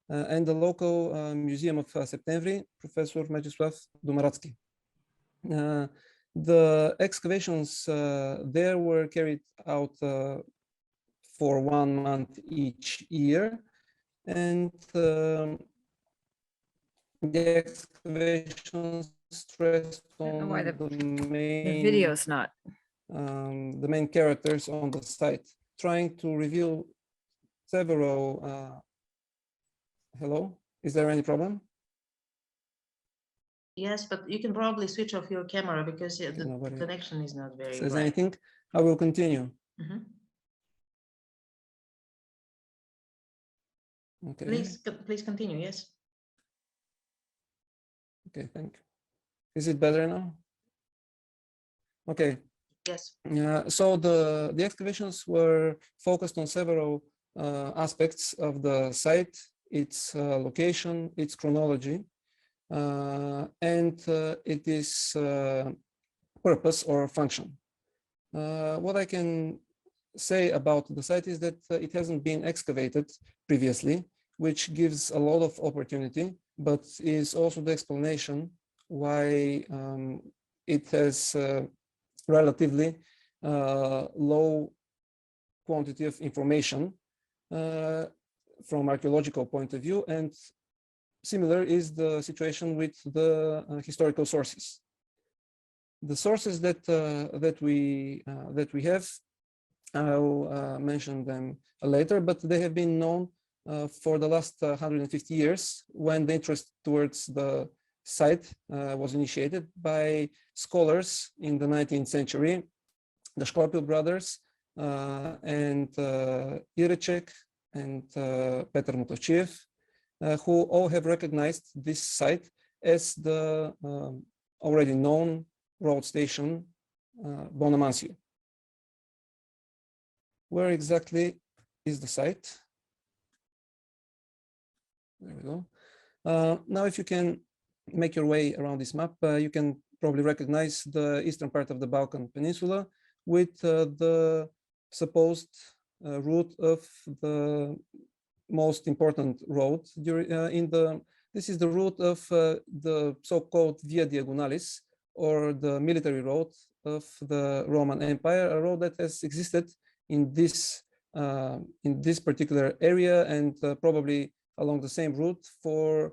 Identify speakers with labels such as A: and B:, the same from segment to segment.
A: and the local Museum of Septemvri, Professor Mieczysław Domaracki. The excavations there were carried out for 1 month each year, and the excavations stressed on
B: the video's not.
A: The main characters on the site, trying to reveal several. Hello, is there any problem?
C: Yes, but you can probably switch off your camera because the connection is not very
A: says
C: bright.
A: anything. I will continue.
C: Mm-hmm.
A: Okay.
C: Please continue. Yes.
A: Okay, thank you. Is it better now? Okay.
C: Yes.
A: So the excavations were focused on several aspects of the site, its location, its chronology, and its purpose or function. What I can say about the site is that it hasn't been excavated previously, which gives a lot of opportunity, but is also the explanation why it has relatively low quantity of information from archaeological point of view, and similar is the situation with the historical sources. The sources that we have, I'll mention them later, but they have been known for the last 150 years, when the interest towards the site was initiated by scholars in the 19th century, the Shkopil brothers and Irecek and Petar Mutovchev, who all have recognized this site as the already known road station Bona Mansio. Where exactly is the site? There we go. Now, if you can make your way around this map, you can probably recognize the eastern part of the Balkan Peninsula with the supposed route of the most important road during this is the route of the so-called Via Diagonalis, or the military road of the Roman Empire, a road that has existed in this particular area, and probably along the same route for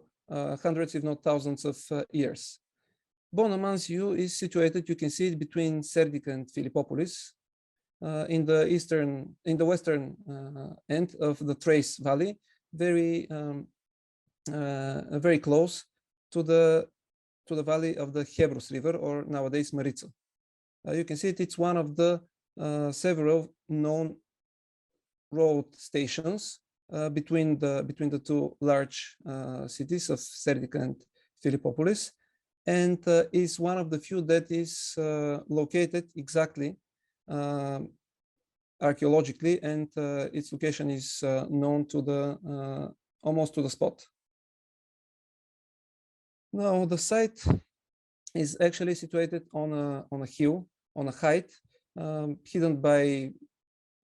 A: hundreds, if not thousands of years. Bonamancio is situated, you can see it, between Serdica and Philippopolis, in the western end of the Thrace Valley, very close to the valley of the Hebrus River, or nowadays Maritsa. You can see it; it's one of the several known road stations between the two large cities of Serdica and Philippopolis, and is one of the few that is located exactly archaeologically, and its location is known to the almost to the spot. Now, the site is actually situated on a hill, on a height, hidden by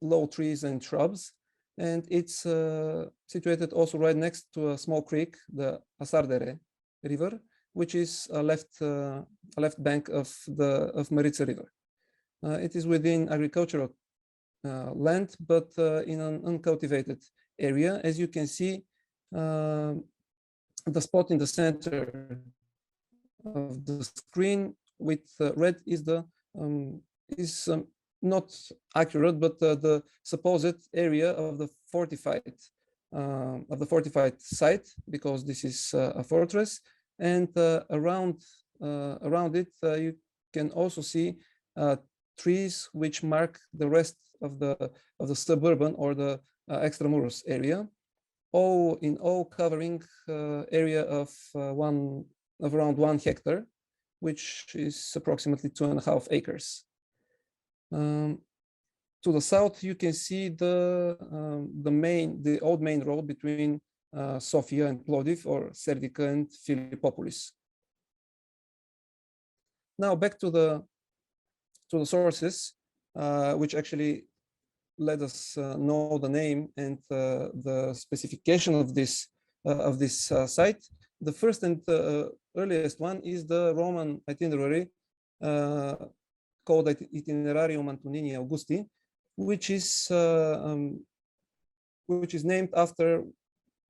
A: low trees and shrubs, and it's situated also right next to a small creek, the Asardere River, which is a left bank of Maritsa River. It is within agricultural land, but in an uncultivated area. As you can see, the spot in the center of the screen with red is not accurate, but the supposed area of the fortified site, because this is a fortress, and around it you can also see trees which mark the rest of the suburban or the extramuros area, all covering area of around 1 hectare, which is approximately 2.5 acres. To the south, you can see the old main road between Sofia and Plovdiv, or Serdica and Philippopolis. Now back to the sources, which actually let us know the name and the specification of this of this site. The first and earliest one is the Roman itinerary called Itinerarium Antonini Augusti, which is named after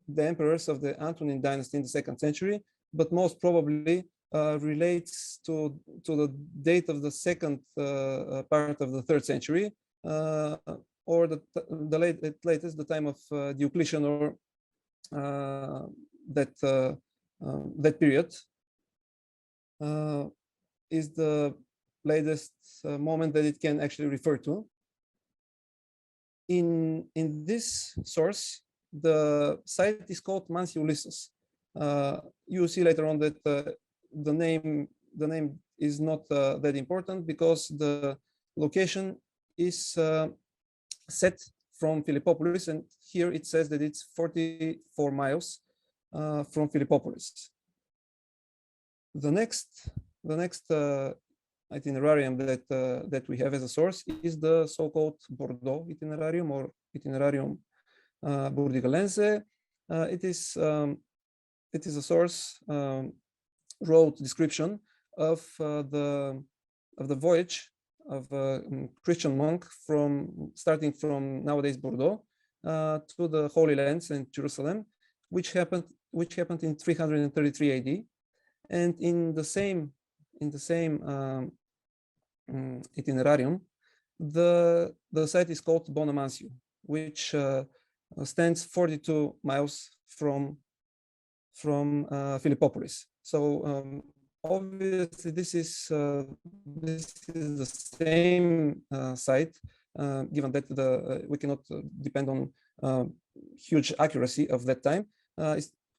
A: the emperors of the Antonine dynasty in the 2nd century, but most probably relates to the date of the second part of the 3rd century, or at latest the time of Diocletian, or that period is the latest moment that it can actually refer to. In this source, the site is called Mansi Ulysses. You will see later on that the name is not that important, because the location is set from Philippopolis, and here it says that it's 44 miles from Philippopolis. The next itinerarium that we have as a source is the so-called Bordeaux Vitilarium, or Itinerarium Burdigalense. It is a source wrote description of the voyage of a Christian monk starting from nowadays Bordeaux to the Holy Lands and Jerusalem, which happened in 333 AD. And in the same itinerarium, the site is called Bona Mansio, which stands 42 miles from Philippopolis. So obviously this is the same site, given that we cannot depend on huge accuracy of that time.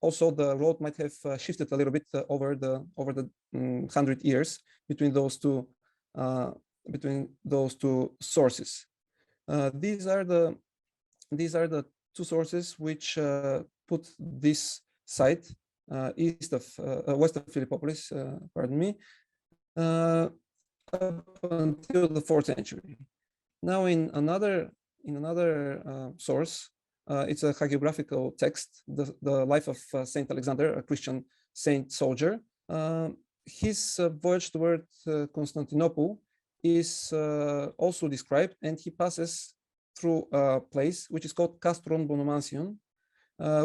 A: Also, the road might have shifted a little bit over the 100 years between those two sources. These are the two sources which put this site west of Philippopolis, pardon me, up until the 4th century. Now, in another source, it's a hagiographical text, the life of Saint Alexander, a Christian saint soldier. His voyage toward Constantinople is also described, and he passes through a place which is called Castron Bonamancio,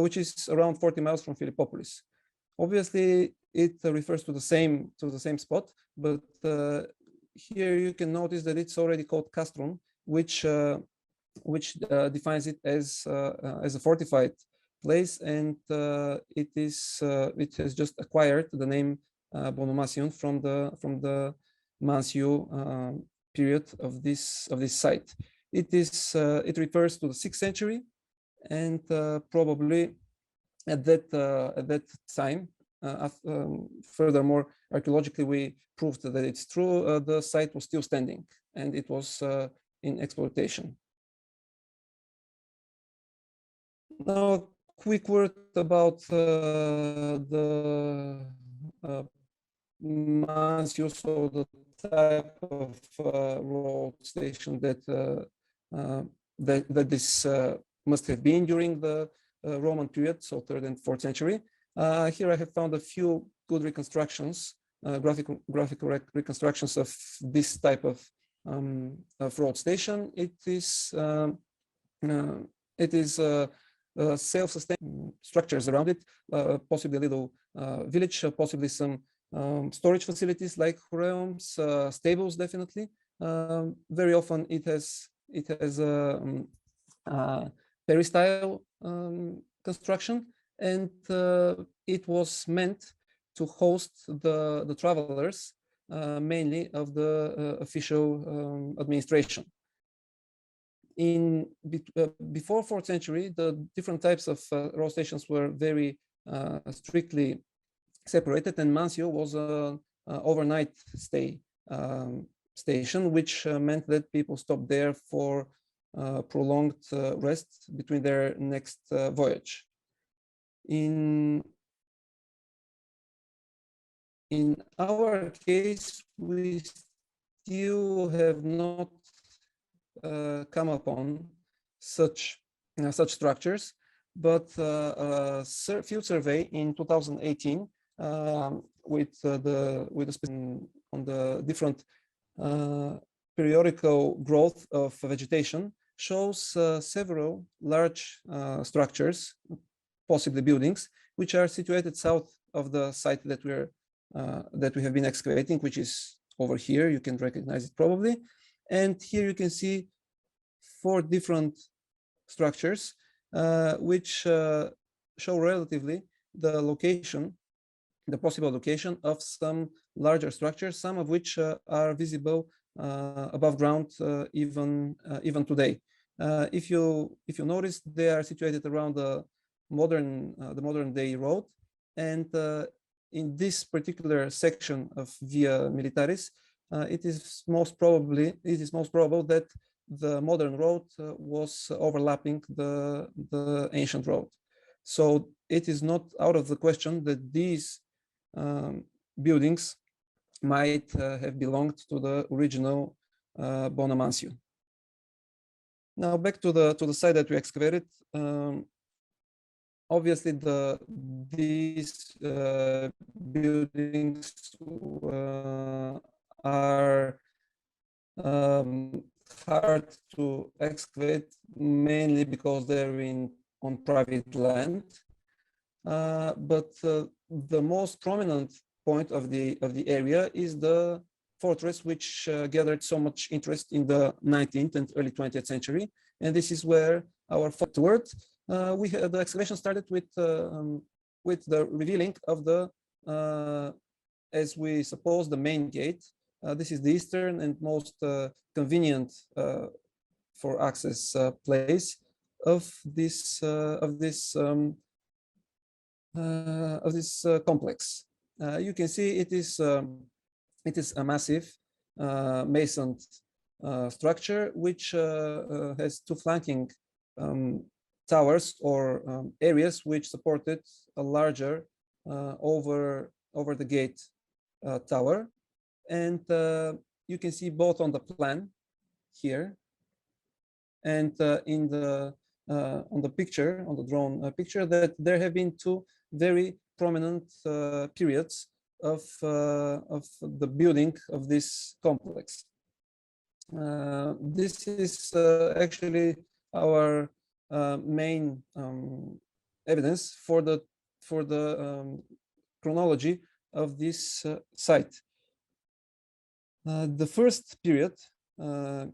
A: which is around 40 miles from Philippopolis. Obviously, it refers to the same spot, but here you can notice that it's already called Castron, which defines it as a fortified place, and it has just acquired the name Bonamancio from the Mansio period of this site. It refers to the 6th century, and probably at that time. Furthermore, archaeologically, we proved that it's true. The site was still standing, and it was in exploitation. Now, a quick word about the Mansio, so the type of road station that this must have been during the Roman period, so 3rd and 4th century. Here I have found a few good reconstructions, graphical reconstructions of this type of road station. It is self-sustaining structures around it, possibly a little village, possibly some storage facilities like horeums, stables, definitely. Very often it has peristyle construction, and it was meant to host the travelers, mainly of the official administration. Before 4th century, the different types of road stations were very strictly separated, and Mansio was an overnight stay station, which meant that people stopped there for prolonged rest between their next voyage. In our case, we still have not come upon such structures. but a field survey in 2018 with the on the different periodical growth of vegetation shows several large structures, possibly buildings, which are situated south of the site that we have been excavating, which is over here. You can recognize it probably, and here you can see 4 different structures which show relatively the location, the possible location of some larger structures, some of which are visible above ground even today. If you notice, they are situated around the modern day road, and in this particular section of Via Militaris, it is most probable that the modern road was overlapping the ancient road. So it is not out of the question that these buildings might have belonged to the original Bona Mansio. Now back to the site that we excavated. Obviously, these buildings are hard to excavate, mainly because they're on private land. But the most prominent point of the area is the fortress, which gathered so much interest in the 19th and early 20th century, and this is where our forward. The excavation started with the revealing of the, as we suppose, the main gate. This is the eastern and most convenient for access place of this complex. You can see it is a massive masoned structure which has 2 flanking towers or areas which supported a larger over the gate tower, and you can see both on the plan here and on the picture, on the drawn picture, that there have been 2 very prominent periods of the building of this complex. This is actually our main evidence for the chronology of this site. The first period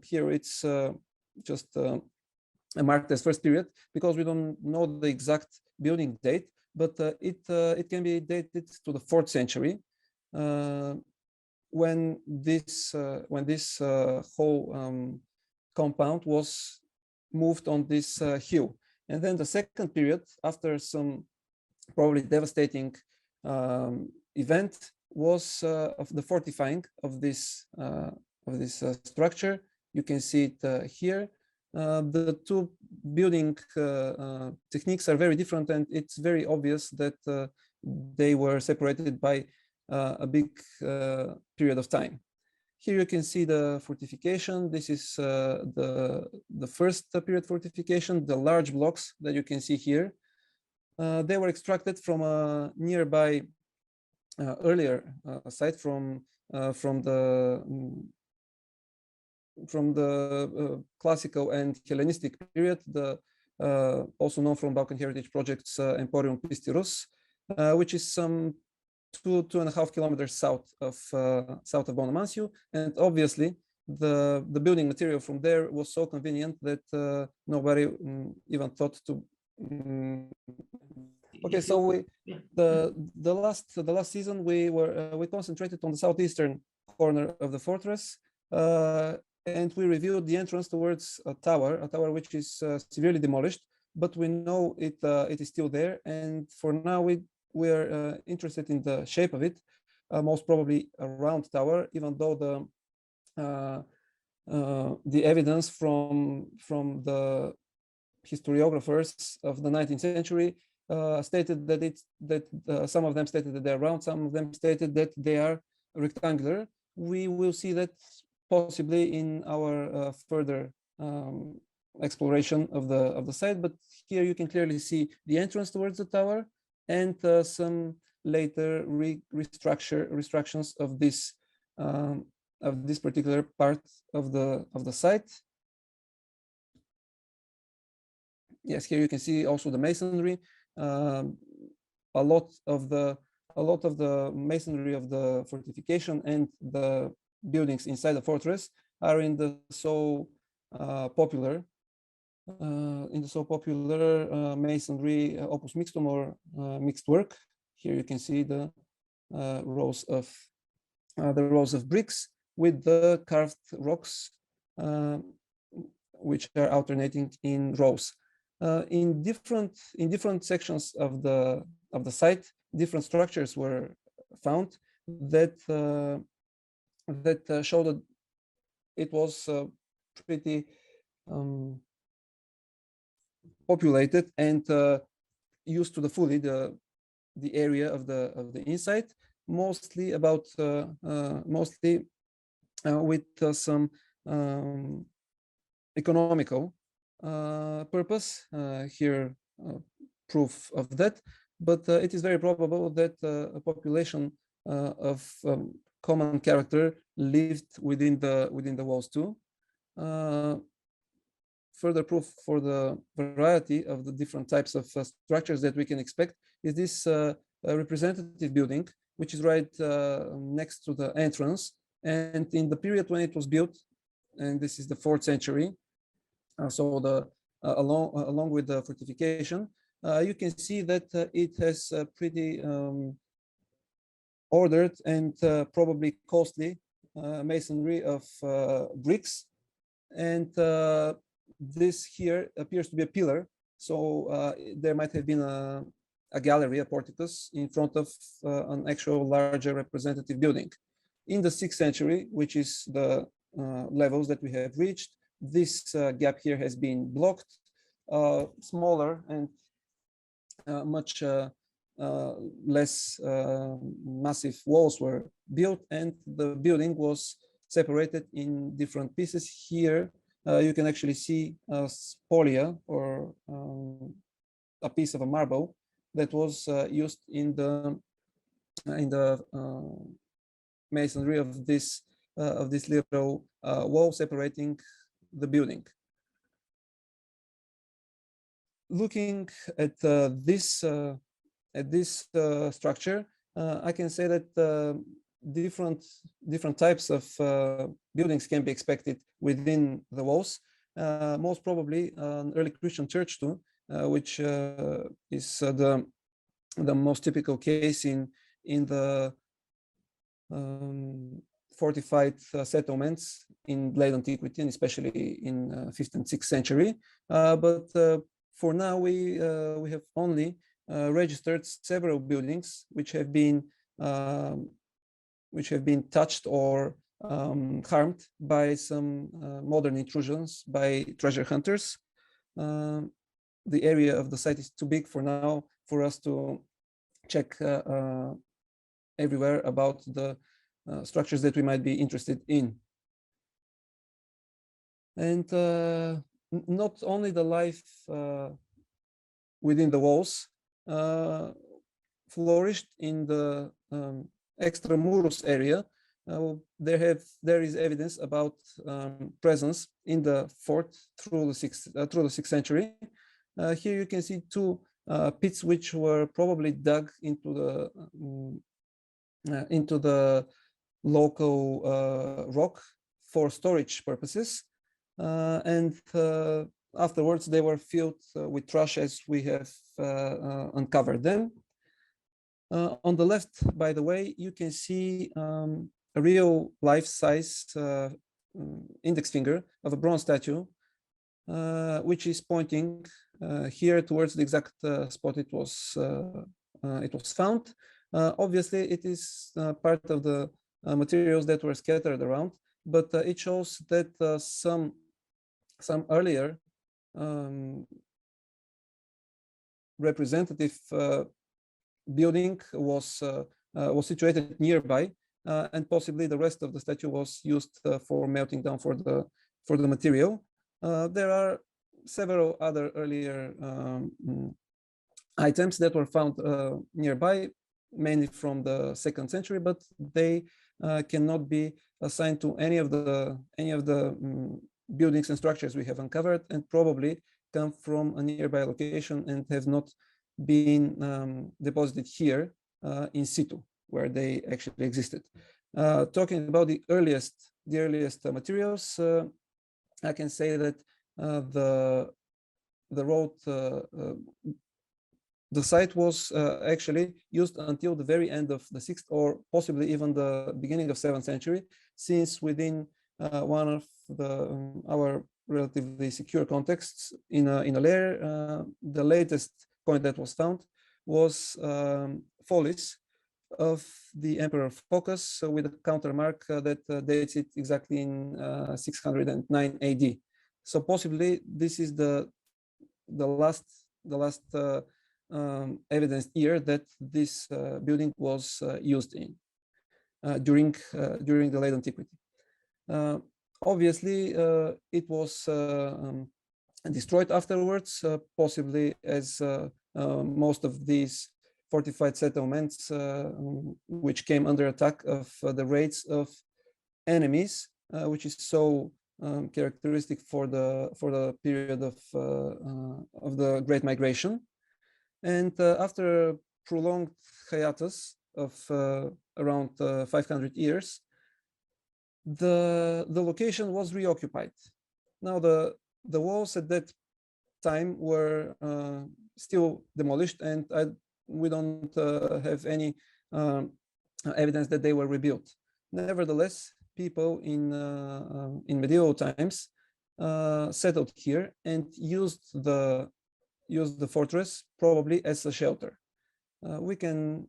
A: here, it's just marked as first period because we don't know the exact building date, but it can be dated to the 4th century when this whole compound was moved on this hill. And then the second period, after some probably devastating event, was of the fortifying of this structure. You can see it here. The 2 building techniques are very different, and it's very obvious that they were separated by a big period of time. Here you can see the fortification. This is the first period fortification, the large blocks that you can see here. They were extracted from a nearby earlier site from the classical and Hellenistic period, also known from Balkan Heritage Project's Emporium Pistirus, which is some 2.5 kilometers south of Bonamancio, and obviously the building material from there was so convenient that nobody even thought to. Okay, so the last season we concentrated on the southeastern corner of the fortress, and we reviewed the entrance towards a tower which is severely demolished, but we know it is still there, and for now we are interested in the shape of it, most probably a round tower, even though the evidence from the historiographers of the 19th century stated that some of them stated that they're round, some of them stated that they are rectangular. We will see that possibly in our further exploration of the site, but here you can clearly see the entrance towards the tower and some later restructures of this particular part of the site. Yes, here you can see also the masonry. A lot of the masonry of the fortification and the buildings inside the fortress are in the so popular masonry opus mixtum, or mixed work. Here you can see the rows of bricks with the carved rocks, which are alternating in rows. In different sections of the site, different structures were found that showed that it was pretty populated and used to the fully the area of the inside, mostly with some economical purpose. Here proof of that, but it is very probable that a population of common character lived within the walls too. Further proof for the variety of the different types of structures that we can expect is this representative building, which is right next to the entrance. And in the period when it was built, and this is the 4th century, so along with the fortification, you can see that it has pretty ordered and probably costly masonry of bricks, and this here appears to be a pillar, so there might have been a gallery, a porticus, in front of an actual larger representative building. In the 6th century, which is the levels that we have reached, this gap here has been blocked. Smaller and much less massive walls were built, and the building was separated in different pieces. Here you can actually see a spolia, or a piece of a marble that was used in the masonry of this little wall separating the building. Looking at this structure, I can say that different types of buildings can be expected within the walls. Most probably an early Christian church too, which is the most typical case in the fortified settlements in late antiquity, and especially in 5th and 6th century. But for now, we have only registered several buildings which have been touched or harmed by some modern intrusions by treasure hunters. The area of the site is too big for now for us to check everywhere about the structures that we might be interested in. And not only the life within the walls flourished in the extramuros area. There is evidence about presence in the fort through the 6th century. Here you can see two pits which were probably dug into the local rock for storage purposes, and afterwards they were filled with trash as we have uncovered them. On the left, by the way, you can see a real life-size index finger of a bronze statue, which is pointing here towards the exact spot it was found. Obviously, it is part of the materials that were scattered around, but it shows that some earlier representative building was situated nearby, and possibly the rest of the statue was used for melting down for the material. There are several other earlier items that were found nearby, mainly from the 2nd century, but they cannot be assigned to any of the buildings and structures we have uncovered, and probably come from a nearby location and have not been deposited here in situ, where they actually existed. Talking about the earliest materials, I can say that the road, the site was actually used until the very end of the 6th or possibly even the beginning of 7th century, since within one of our relatively secure contexts in a layer, the latest coin that was found was Follis of the Emperor Phocas, with a counter mark that dates it exactly in 609 AD. So possibly this is the last evidence here that this building was used in during the late antiquity. Obviously, it was destroyed afterwards, possibly as most of these fortified settlements, which came under attack of the raids of enemies, which is so characteristic for the period of the Great Migration. And after a prolonged hiatus of around 500 years, the location was reoccupied. Now the walls at that time were still demolished, and we don't have any evidence that they were rebuilt. Nevertheless, people in medieval times settled here and used the fortress probably as a shelter. We can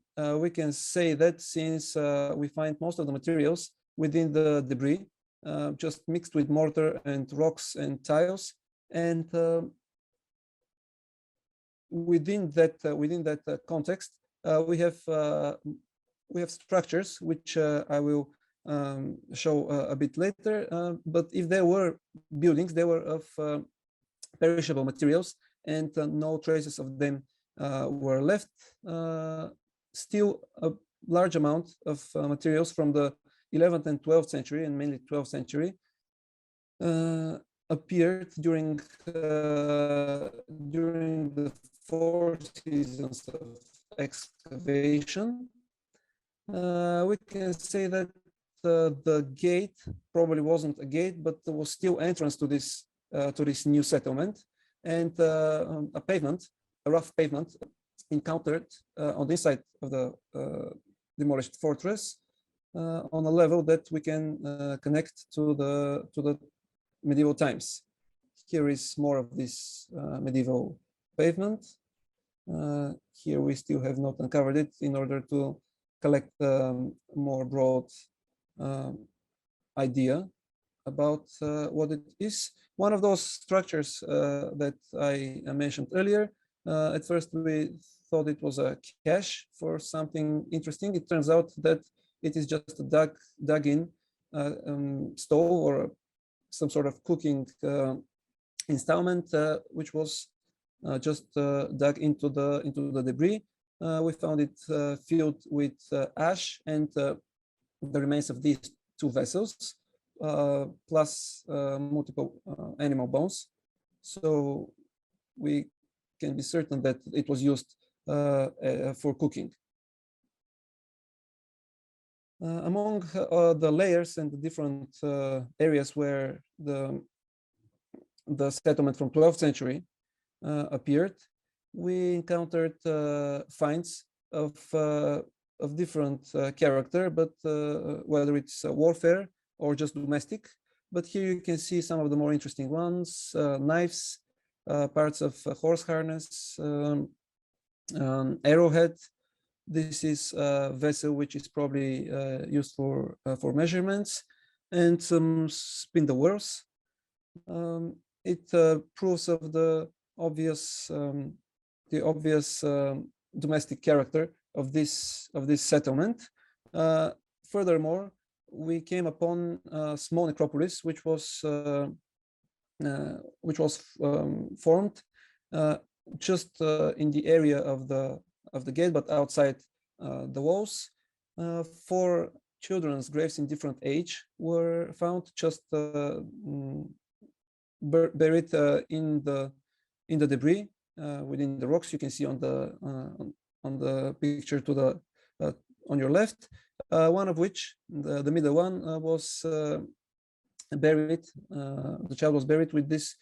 A: say that since we find most of the materials within the debris, just mixed with mortar and rocks and tiles, and within that context, we have structures which I will show a bit later. But if there were buildings, they were of perishable materials, and no traces of them were left. Still, a large amount of materials from the 11th and 12th century, and mainly 12th century, appeared during the 4 seasons of excavation. We can say that the gate probably wasn't a gate, but there was still entrance to this new settlement, and a rough pavement encountered on the inside of the demolished fortress, on a level that we can connect to the medieval times. Here is more of this medieval pavement. Here we still have not uncovered it in order to collect more broad idea about what it is. One of those structures that I mentioned earlier, at first we thought it was a cache for something interesting. It turns out that it is just a dug-in stove or some sort of cooking installment, which was just dug into the debris. We found it filled with ash and the remains of these 2 vessels, plus multiple animal bones. So we can be certain that it was used for cooking. Among the layers and the different areas where the settlement from 12th century appeared, we encountered finds of different character, but whether it's warfare or just domestic. But here you can see some of the more interesting ones: knives, parts of horse harness, arrowhead. This is a vessel which is probably used for measurements, and some spindle wheels. It proves of the obvious domestic character of this settlement. Furthermore, we came upon a small necropolis, which was which was formed just in the area of the gate, but outside the walls. 4 children's graves in different age were found, just buried in the debris within the rocks. You can see on the picture to the on your left, one of which, the middle one, was buried. The child was buried with this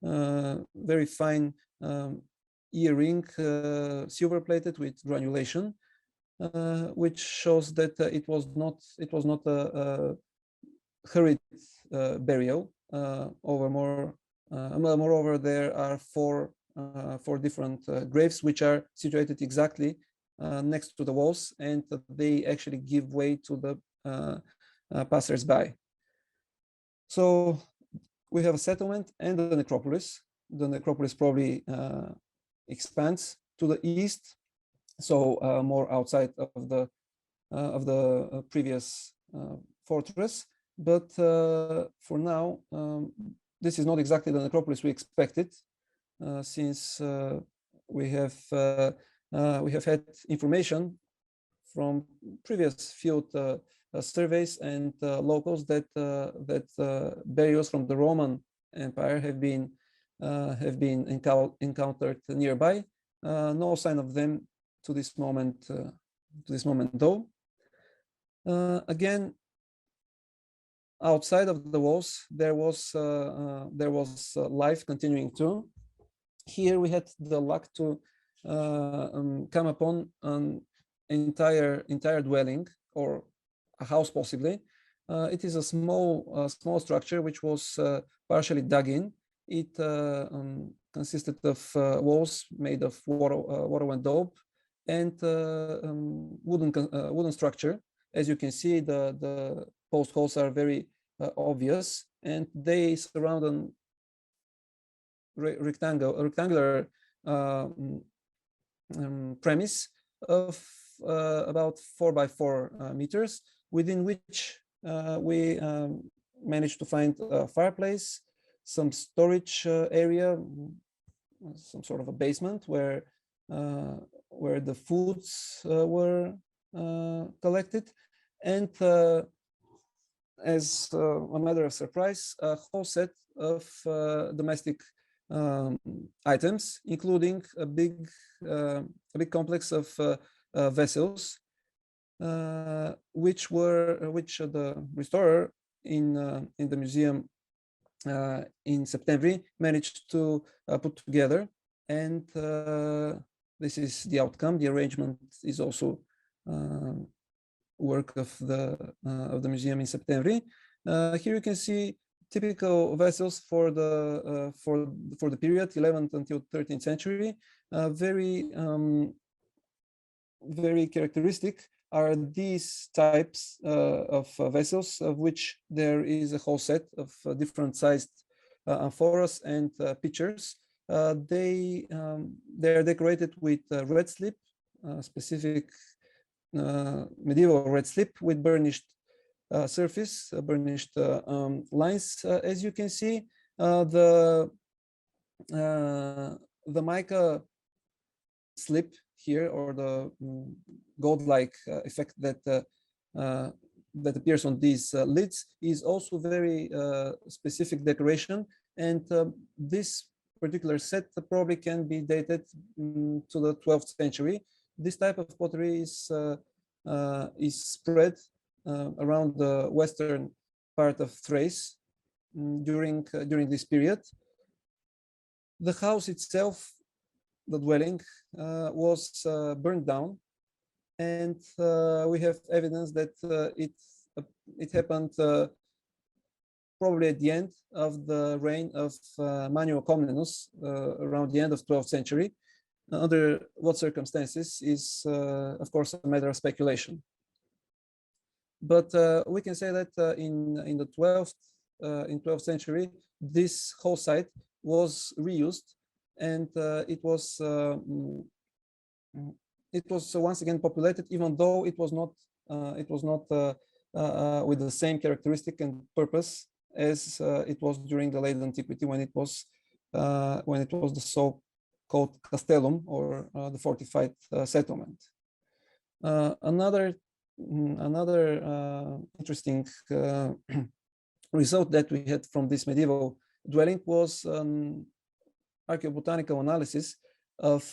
A: very fine earring, silver plated with granulation, which shows that it was not a hurried burial. Moreover, there are four different graves which are situated exactly next to the walls, and they actually give way to the passers-by. So we have a settlement and the necropolis. The necropolis probably expands to the east, so more outside of the previous fortress. But for now, this is not exactly the necropolis we expected, since we have had information from previous field surveys and locals that burials from the Roman Empire have been encountered nearby. No sign of them to this moment though. Again, outside of the walls, there was life continuing too. Here we had the luck to come upon an entire dwelling, or a house possibly. It is a small structure which was partially dug in. It consisted of walls made of water and daub, and wooden structure. As you can see, the post holes are very obvious, and they surround a rectangular premise of about 4 by 4 meters, within which we managed to find a fireplace, some storage area, some sort of a basement where the foods were collected, and as a matter of surprise, a whole set of domestic items, including a big complex of vessels, which the restorer in the museum in September managed to put together, and this is the outcome. The arrangement is also work of the museum in September. Here you can see typical vessels for the period 11th until 13th century. Very characteristic are these types of vessels, of which there is a whole set of different sized amphoras and pitchers. They are decorated with red slip, specific medieval red slip with burnished surface, burnished lines. As you can see, the mica slip here, or the gold-like effect that appears on these lids, is also very specific decoration, and this particular set probably can be dated to the 12th century. This type of pottery is spread around the western part of Thrace during this period. The house itself, the dwelling, was burned down, and we have evidence that it happened probably at the end of the reign of Manuel Comnenus, around the end of 12th century. Under what circumstances is, of course, a matter of speculation. But we can say that in the 12th century, this whole site was reused, and it was once again populated, even though it was not with the same characteristic and purpose as it was during the late antiquity, when it was the so-called castellum, or the fortified settlement. Another interesting result that we had from this medieval dwelling was archaeobotanical analysis of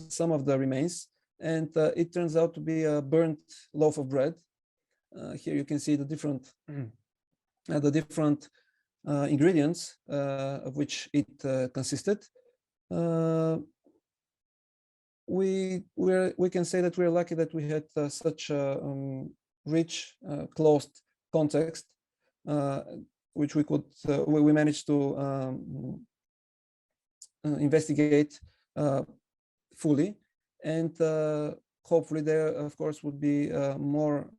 A: some of the remains, and it turns out to be a burnt loaf of bread. Here you can see the different ingredients of which it consisted. We can say that we're lucky that we had such a rich, closed context, which we managed to investigate fully, and hopefully there, of course, would be more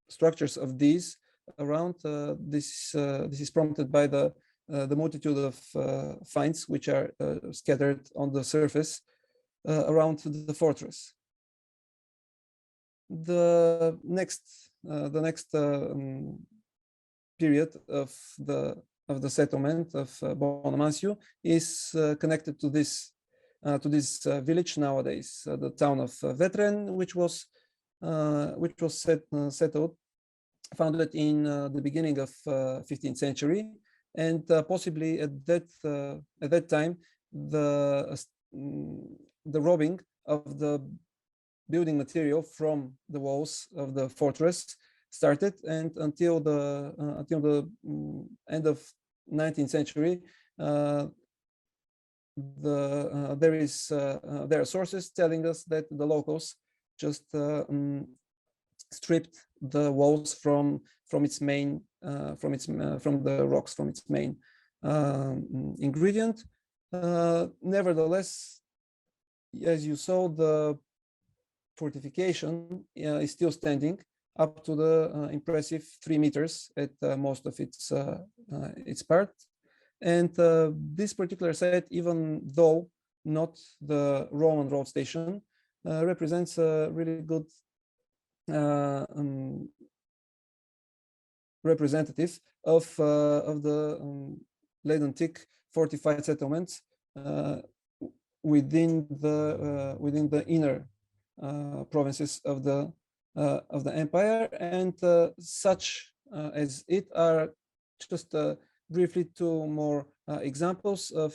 A: structures of these around. This is prompted by the multitude of finds which are scattered on the surface around the fortress. The next period of the settlement of Bonamancio is connected to this village nowadays, the town of Vetren, which was settled, founded in the beginning of 15th century, and possibly at that time the robbing of the building material from the walls of the fortress started, and until the end of 19th century, there are sources telling us that the locals just stripped the walls from its main from the rocks, from its main ingredient. Nevertheless, as you saw, the fortification is still standing up to the impressive 3 meters at most of its part. And this particular site, even though not the Roman road station, represents a really good representative of the late antique fortified settlements within the inner provinces of the empire, and such as it are just briefly two more examples of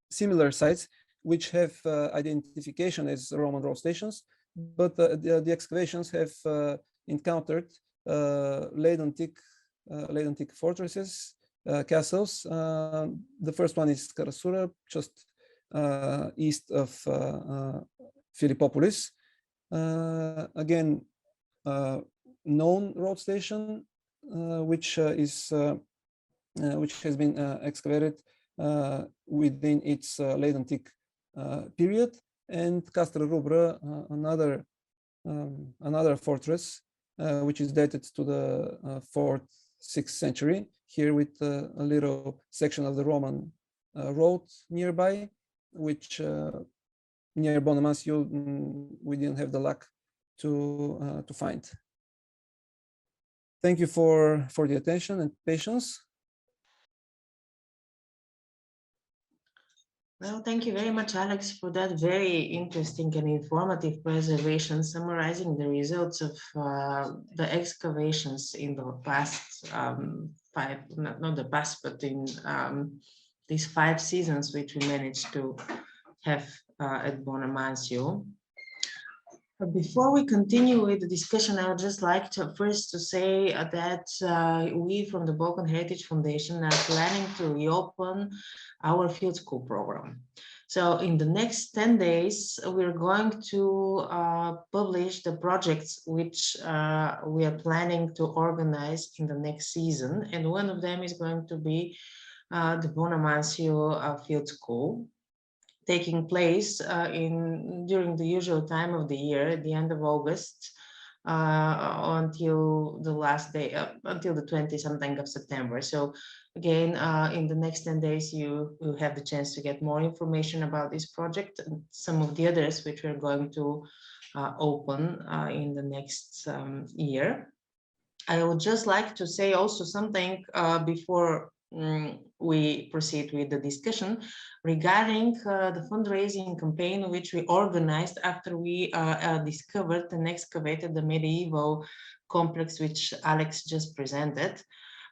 A: similar sites which have identification as Roman road stations, but the excavations have encountered late antique fortresses, castles. The first one is Karasura, just east of Philippopolis. Again, known road station, which has been excavated within its late antique period, and Castra Rubra, another fortress, which is dated to the 4th, 6th century, here with a little section of the Roman road nearby, which near Bonamancio we didn't have the luck to find. Thank you for the attention and patience.
C: Well, thank you very much, Alex, for that very interesting and informative presentation summarizing the results of the excavations in the past not the past, but in these 5 seasons which we managed to have at Bonamancio. But before we continue with the discussion, I would just like to first to say that we from the Balkan Heritage Foundation are planning to reopen our field school program. So in the next 10 days, we're going to publish the projects which we are planning to organize in the next season. And one of them is going to be the Bonamancio Field School, taking place during the usual time of the year, at the end of August, until the last day, until the 20-something of September. So again, in the next 10 days, you will have the chance to get more information about this project and some of the others which we're going to open in the next year. I would just like to say also something before we proceed with the discussion regarding the fundraising campaign which we organized after we discovered and excavated the medieval complex which Alex just presented,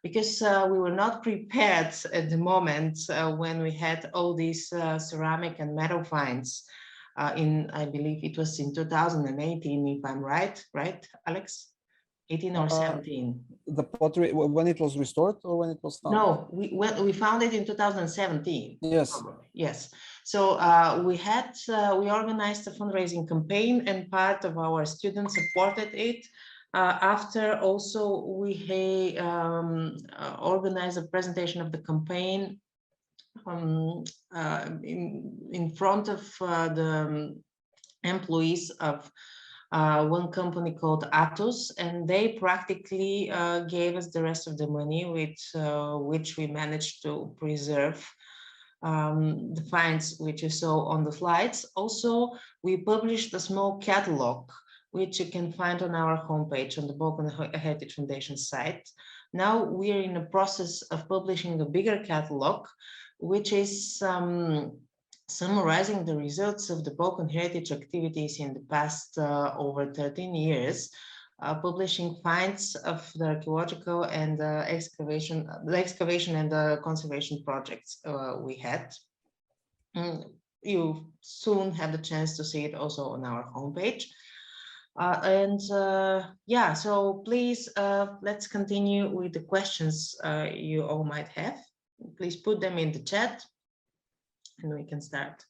C: because we were not prepared at the moment when we had all these ceramic and metal finds I believe it was in 2018, if I'm right, Alex? 18 or 17?
A: The pottery, when it was restored or when it was found?
C: No, we found it in 2017.
A: Yes.
C: Probably. Yes. So we organized a fundraising campaign, and part of our students supported it. After also we organized a presentation of the campaign in front of the employees of one company called Atos, and they practically gave us the rest of the money, which we managed to preserve the finds which you saw on the slides. Also, we published a small catalog which you can find on our homepage on the Balkan Heritage Foundation site. Now we are in the process of publishing a bigger catalog, which is summarizing the results of the Balkan heritage activities in the past over 13 years, publishing finds of the archaeological and the excavation and the conservation projects we had. You soon have the chance to see it also on our homepage. Yeah, so please, let's continue with the questions you all might have. Please put them in the chat and we can start.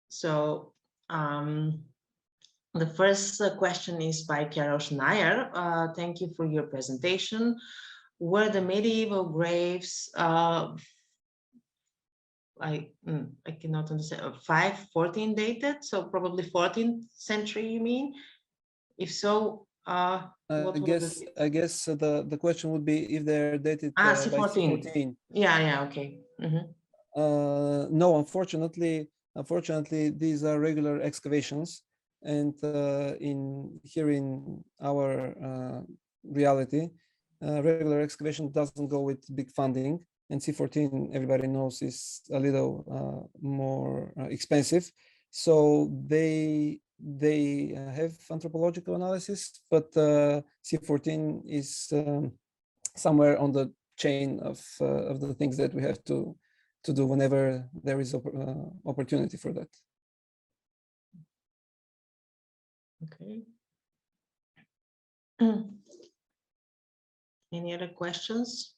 C: So the first question is by Karos Nair. Thank you for your presentation. Were the medieval graves I cannot understand, 514 dated, so probably 14th century, you mean? If so,
A: I guess the question would be if they're dated by C14.
C: Yeah, okay.
A: No, unfortunately, these are regular excavations, and here in our reality, regular excavation doesn't go with big funding. And C14, everybody knows, is a little more expensive. So they have anthropological analysis, but C14 is somewhere on the chain of the things that we have to do whenever there is opportunity for that.
C: Okay. Any other questions?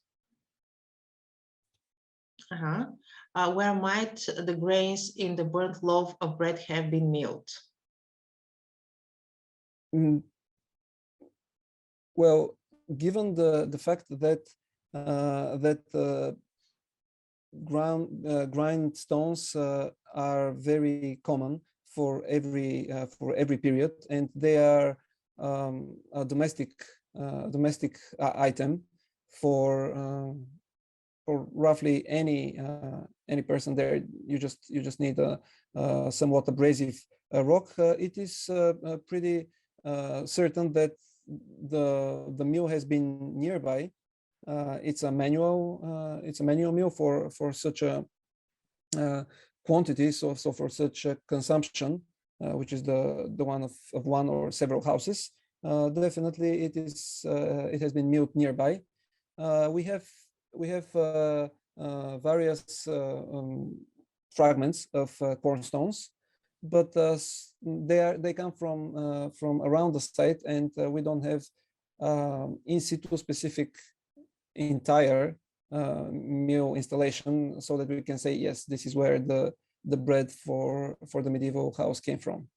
C: Where might the grains in the burnt loaf of bread have been milled?
A: Well, given the fact that grindstones are very common for every period, and they are a domestic item for roughly any person there. You just need a somewhat abrasive rock. It is pretty certain that the mill has been nearby. It's a manual mill for such a quantity, so for such a consumption, which is the one of one or several houses. Definitely, it has been milled nearby. We have various fragments of cornstones, but they come from around the site, and we don't have in situ specific entire mill installation, so that we can say, yes, this is where the bread for the medieval house came from.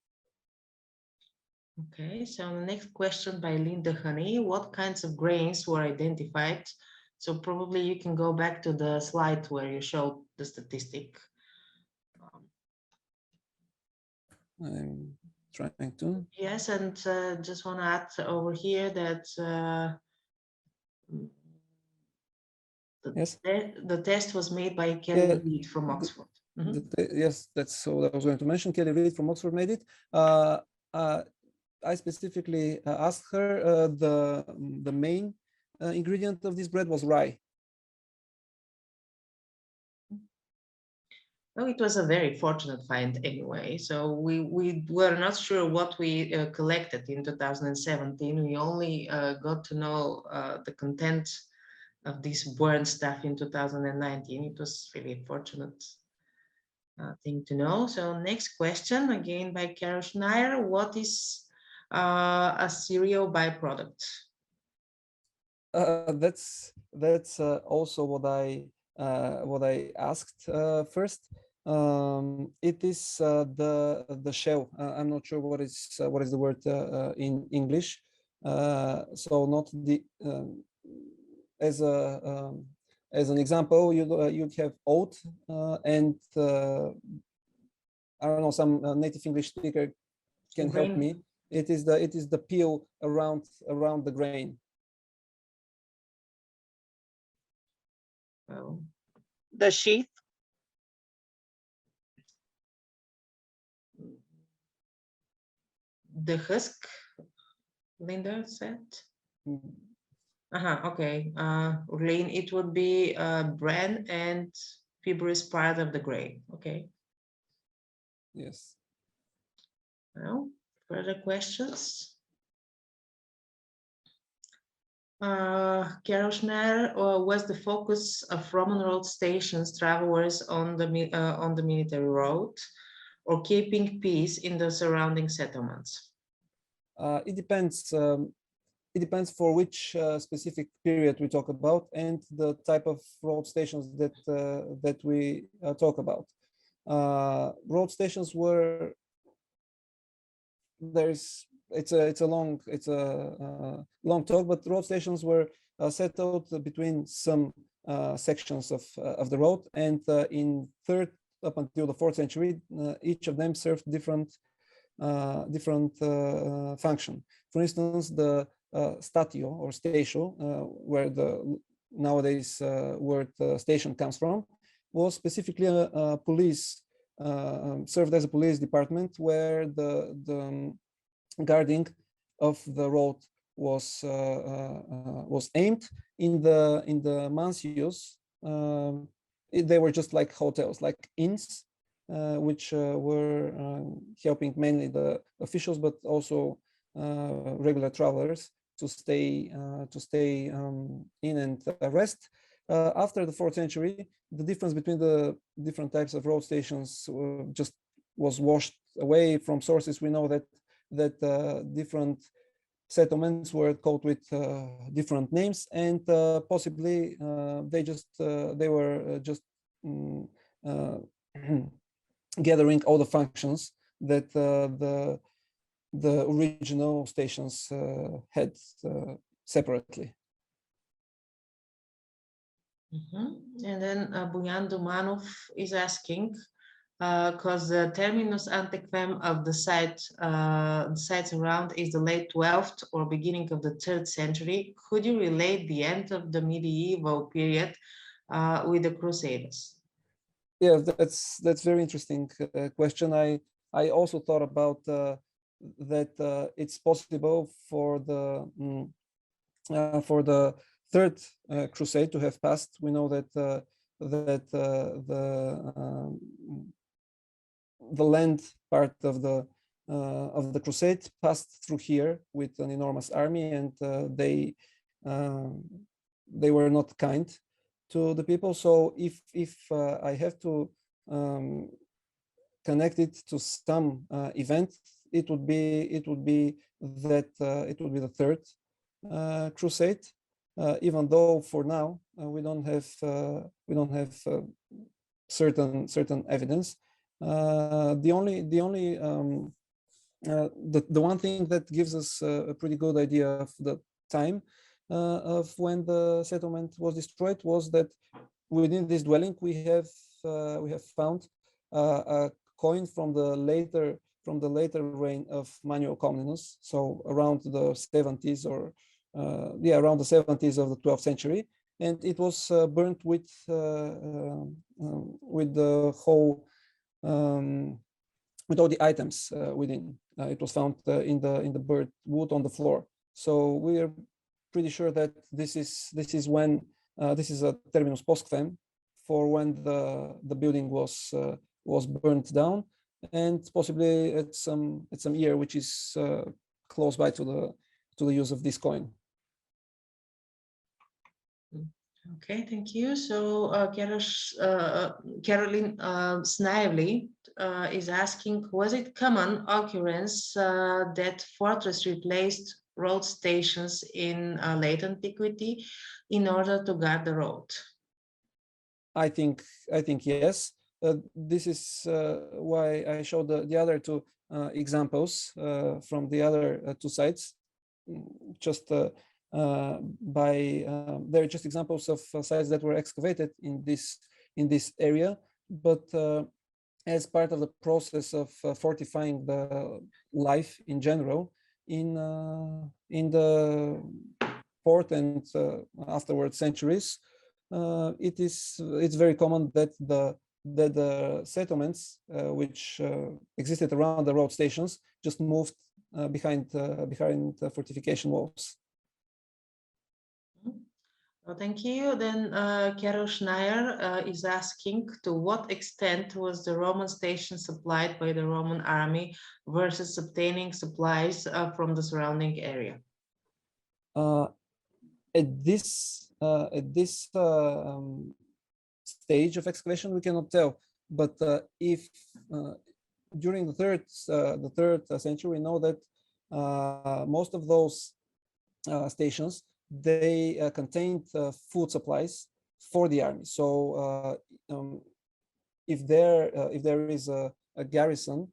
C: Okay, so the next question by Linda Honey: what kinds of grains were identified? So probably you can go back to the slide where you showed the statistic.
A: I'm trying to.
C: Yes, and just want to add over here that the test was made by Kelly Reid from Oxford.
A: Yes, that's what I was going to mention. Kelly Reid from Oxford made it. I specifically asked her, the main ingredient of this bread was rye.
C: Oh, it was a very fortunate find anyway. So we were not sure what we collected in 2017. We only got to know the content of this burned stuff in 2019. It was really fortunate thing to know. So next question, again by Carol Schneider. What is a cereal byproduct?
A: That's also what I asked first. It is the shell. I'm not sure what is the word in English. So not the as an example, you'd have oat and I don't know, some native English speaker can help
C: Grain.
A: me. It is the peel around the grain.
C: Well,
D: The sheath.
C: the husk, Linda said.
A: Mm,
C: Okay. Urlain, it would be bran and fibrous part of the grain. Okay.
A: yes.
C: Well, further questions? Carol Schneider, was the focus of Roman road stations travelers on the military road, or keeping peace in the surrounding settlements?
A: It depends. It depends for which specific period we talk about and the type of road stations that we talk about. Road stations were it's a long talk, but road stations were settled between some sections of the road, and in third up until the 4th century, each of them served different function. For instance, the statio or statio, where the nowadays word station comes from, was specifically a police, served as a police department where the guarding of the road was aimed. In the mancios, they were just like hotels, like inns, which were helping mainly the officials, but also regular travelers to stay in and rest. After the 4th century, the difference between the different types of road stations just was washed away. From sources we know that different settlements were called with different names, and possibly they were just gathering all the functions that the original stations had separately.
C: And then Buyan Dumanov is asking, because the terminus antiquem of the sites around is the late 12th or beginning of the 3rd century. Could you relate the end of the medieval period with the Crusaders?
A: Yeah, that's very interesting question. I also thought about that it's possible for the 3rd crusade to have passed. We know that the land part of the crusade passed through here with an enormous army, and they were not kind to the people. So if I have to connect it to some event, it would be the 3rd crusade. Even though for now we don't have certain evidence. The one thing that gives us a pretty good idea of the time of when the settlement was destroyed was that within this dwelling we have found a coin from the later reign of Manuel Comnenus, so around the 70s or around the 70s of the 12th century, and it was burnt with the whole with all the items within. It was found in the bird wood on the floor. So we are pretty sure that this is when this is a terminus postquem for when the building was burnt down, and possibly at some year which is close by to the use of this coin.
C: Okay, thank you. So Caroline Snively is asking, was it common occurrence that fortress replaced road stations in late antiquity in order to guard the road?
A: I think yes. This is why I showed the other two examples from the other two sites. Just they're just examples of sites that were excavated in this area, but as part of the process of fortifying the life in general in the fourth and afterwards centuries, it's very common that the settlements which existed around the road stations just moved behind the fortification walls.
C: Well, thank you. Then Carol Schneier is asking, to what extent was the Roman station supplied by the Roman army versus obtaining supplies from the surrounding area?
A: At this stage of excavation, we cannot tell. But if during the third century, we know that most of those stations, they contained food supplies for the army. So if there is a garrison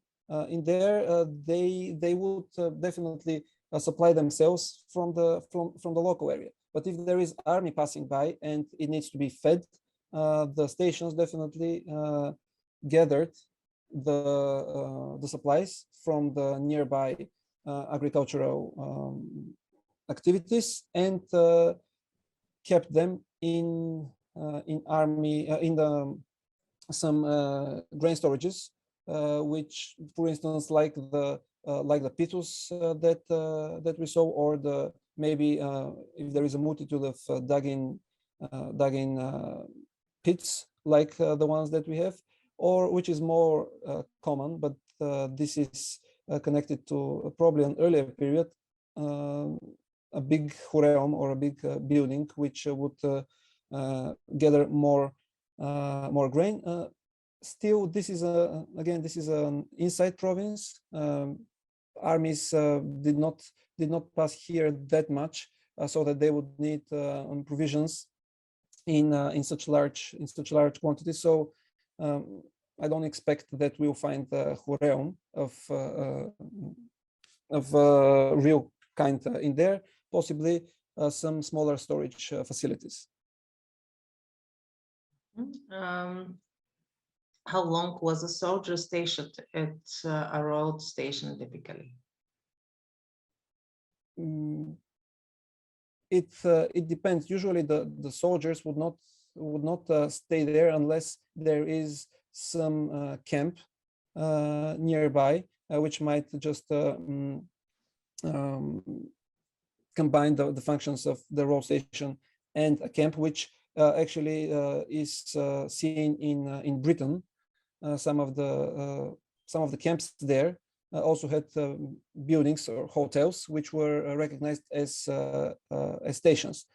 A: in there, they would definitely supply themselves from the local area. But if there is army passing by and it needs to be fed, the stations definitely gathered the supplies from the nearby agricultural activities and kept them in army some grain storages, which, for instance, like the pitus that we saw, or maybe if there is a multitude of dug in pits like the ones that we have, or which is more common, but this is connected to probably an earlier period, a big hureum or a big building which would gather more grain. Still, this is an inside province. Armies did not pass here that much, so that they would need provisions in such large quantities. So I don't expect that we'll find the hureum of real kind in there. Possibly some smaller storage facilities.
C: How long was a soldier stationed at a road station typically?
A: It depends. Usually the soldiers would not stay there unless there is some camp nearby, which might just combine the functions of the road station and a camp, which actually is seen in Britain. Some of the camps there also had buildings or hotels which were recognized as stations.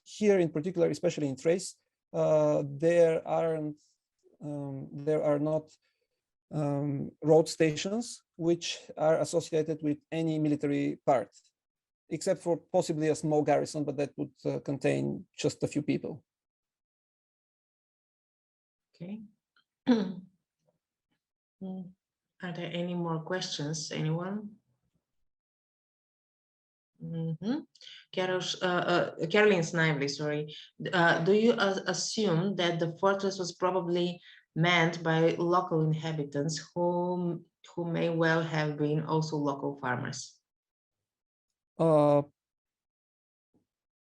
A: Here in particular, especially in Thrace, there are not road stations which are associated with any military part, except for possibly a small garrison, but that would contain just a few people.
C: Okay. Are there any more questions? Anyone? Caroline Snively, sorry. Do you assume that the fortress was probably manned by local inhabitants who may well have been also local farmers?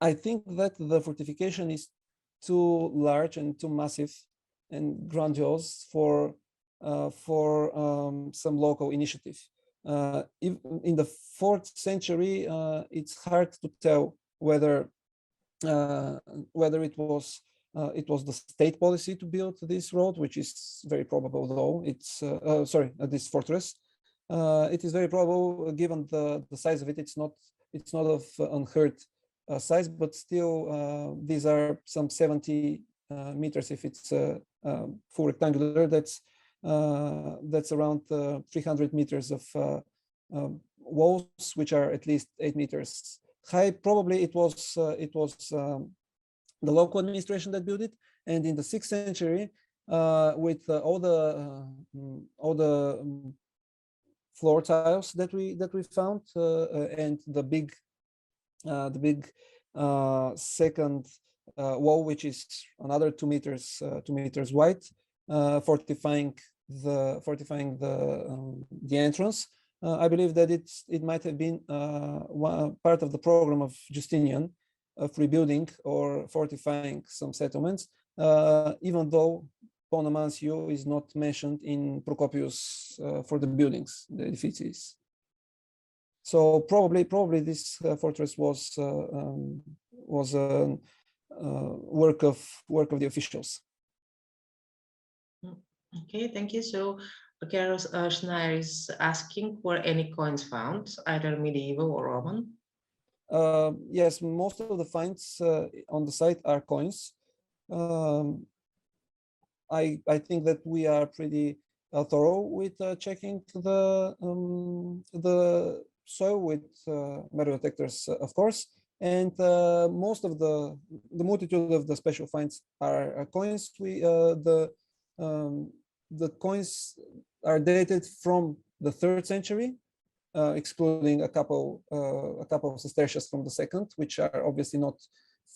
A: I think that the fortification is too large and too massive and grandiose for for some local initiative. In the 4th century, it's hard to tell whether it was the state policy to build this road, which is very probable, though it's this fortress. It is very probable, given the size of it. It's not of unheard size, but still these are some 70 meters. If it's full rectangular, that's around 300 meters of walls, which are at least 8 meters high. Probably it was the local administration that built it. And in the 6th century, with all the floor tiles that we found, and the big second wall, which is another 2 meters wide, fortifying the entrance. I believe that it might have been part of the program of Justinian of rebuilding or fortifying some settlements, even though Bonamancio is not mentioned in Procopius for the buildings, the edifices. So probably this fortress was a work of the officials.
C: Okay, thank you. So Karasura is asking, were any coins found, either medieval or Roman?
A: Yes, most of the finds on the site are coins. I think that we are pretty thorough with checking the soil with metal detectors, of course, and most of the multitude of the special finds are coins. The coins are dated from the 3rd century, excluding a couple of sestertias from the 2nd, which are obviously not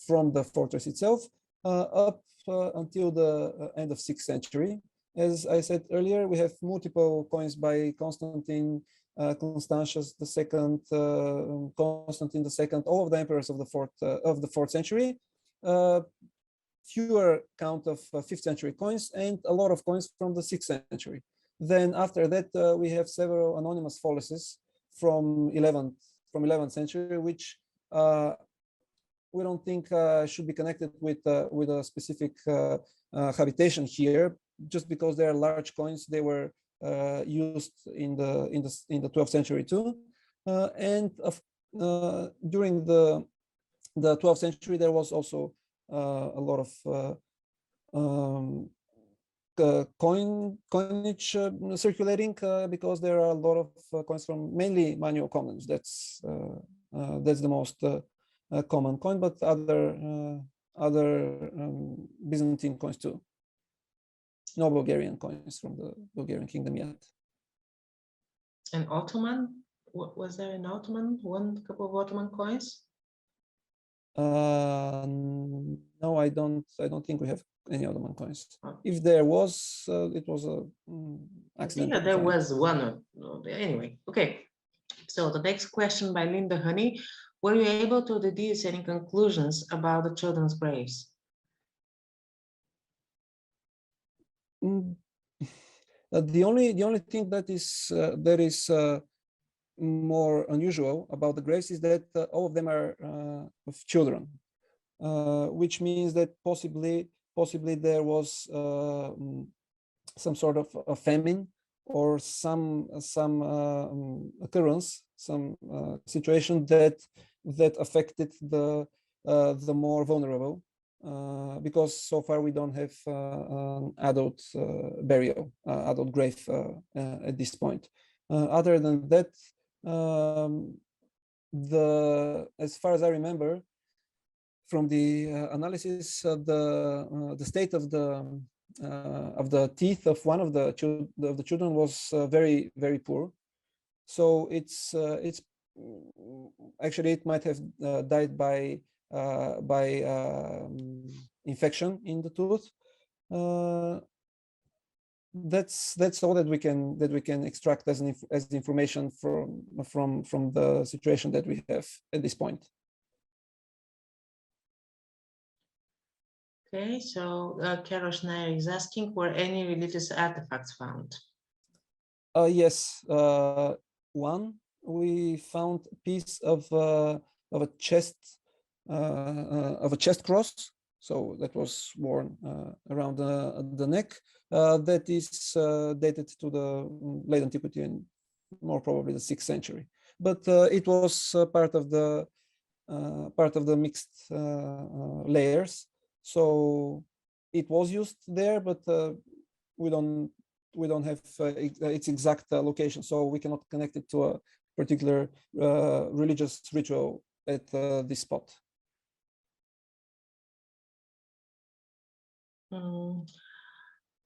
A: from the fortress itself, up until the end of 6th century. As I said earlier, we have multiple coins by Constantine, Constantius II, Constantine II, all of the emperors of the 4th century. Fewer count of 5th century coins, and a lot of coins from the 6th century. Then after that, we have several anonymous foluses from 11th century, which we don't think should be connected with a specific habitation here, just because they are large coins. They were used in the 12th century too, and during the 12th century there was also a lot of coinage circulating, because there are a lot of coins from mainly manual commons. That's the most common coin, but other Byzantine coins too. No Bulgarian coins from the Bulgarian kingdom yet.
C: And Ottoman? Was there an Ottoman? Couple of Ottoman coins?
A: No, I don't think we have any Ottoman coins. If there was, it was a accident.
C: I think there was one. Anyway, okay. So the next question by Linda Honey. Were you able to deduce any conclusions about the children's graves?
A: The only thing that is more unusual about the graves is that all of them are of children, which means that possibly there was some sort of a famine or some occurrence, some situation that affected the more vulnerable, because so far we don't have an adult burial, adult grave at this point. Other than that, as far as I remember from the analysis, the state of the teeth of one of the children was very, very poor. So it's actually it might have died by infection in the tooth. That's all that we can extract as information from the situation that we have at this point.
C: Okay, so Karosh Nair is asking, were any religious artifacts found?
A: Yes, one, we found a piece of a chest cross, so that was worn around the neck. That is dated to the late antiquity and more probably the 6th century. But it was part of the mixed layers, so it was used there, but we don't have its exact location, so we cannot connect it to a particular religious ritual at this spot.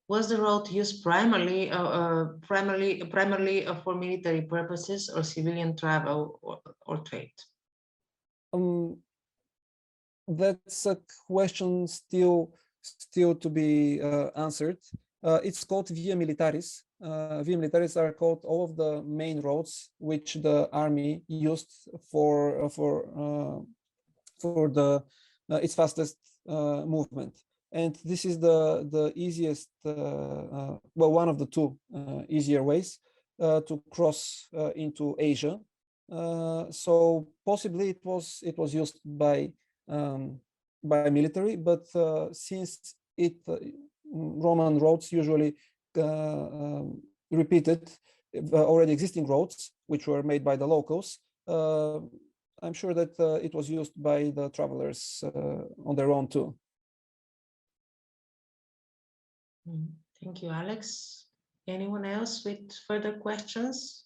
C: Was the road used primarily for military purposes or civilian travel or trade?
A: That's a question still to be answered. It's called Via Militaris. Via Militaris are called all of the main roads which the army used for its fastest movement. And this is the easiest, well, one of the two easier ways to cross into Asia. So possibly it was used by military, but since Roman roads usually repeated already existing roads, which were made by the locals, I'm sure that it was used by the travelers on their own too.
C: Thank you, Alex. Anyone else with further questions?